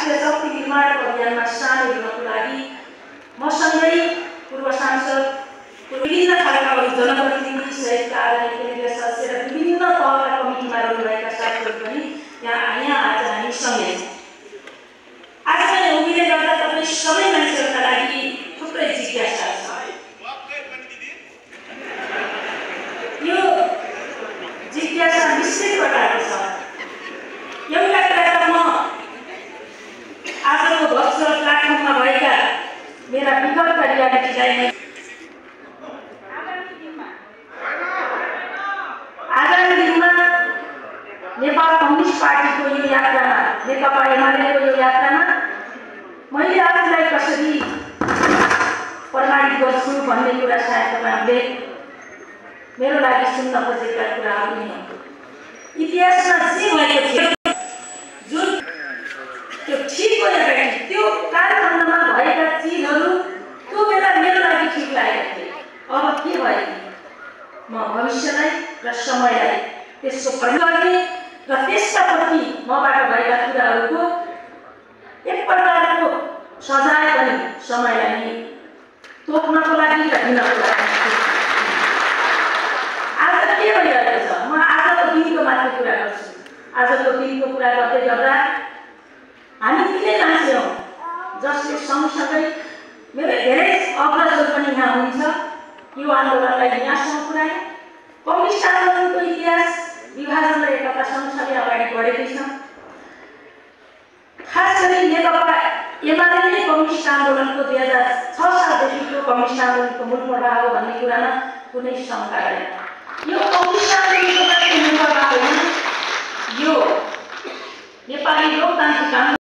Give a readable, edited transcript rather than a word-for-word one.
राष्ट्रिय शक्ति निर्माण अभियानमा सामेल हुनको लागि मसँगै पूर्व सांसद विभिन्न खालका जनप्रतिनिधि सहितका आदरणीय केन्द्रीय सदस्य र विभिन्न तहका कमिटीमा रहनुभएका साथीहरू पनि यहाँ आज हामी सँगै छौँ। आज मैले उभिँदै गर्दा तपाईँ सबै मान्छेहरूका लागि थुप्रै जिज्ञासा छ। यो जिज्ञासा निश्चित प्रकारको छ। एउटा कुरा त म आजको भर्चुअल प्लेटफर्ममा भएका मेरा विगतका रियालिटीलाई आगामी दिनमा नेपाल कम्युनिस्ट पार्टीको यो यात्रामा, नेकपा एमालेको यो यात्रामा मैले आफूलाई कसरी प्रमाणित गर्छु भन्ने कुरा सायद तपाईँहरूले मेरो लागि सुन्न खोजेका कुराहरू नै हुन्। इतिहासमा जे भएको थियो, जुन त्यो ठिक हो या बेठी, त्यो कालखण्डमा भएका चिजहरू त्यो बेला मेरो लागि ठिक लागेको थियो। अब के भयो, म भविष्यलाई र समयलाई त्यसको प्रयोग गर्ने र त्यसका प्रति मबाट भएका कुराहरूको एक प्रकारको सजाय पनि समयलाई नै तोक्नको लागि र दिनको लागि। आज के भइरहेको छ, म आजको दिनको मात्र कुरा गर्छु। आजको दिनको कुरा गर्दै गर्दा हामी तिनै मान्छे हौँ जसले सँगसँगै मेरो धेरै अग्रजहरू पनि यहाँ हुन्छ। यो आन्दोलनलाई यहाँसम्म पुर्याए। कम्युनिस्ट आन्दोलनको इतिहास विभाजन र एकता सँगसँगै अगाडि बढेकै छ। खास गरी नेकपा एमाले कम्युनिस्ट आन्दोलनको 2006 सालदेखिको कम्युनिस्ट आन्दोलनको मूल प्रवाह हो भन्ने कुरामा कुनै शङ्का छैन। यो कम्युनिस्ट आन्दोलनको मात्र मूल प्रवाह होइन, यो नेपाली लोकतान्त्रिक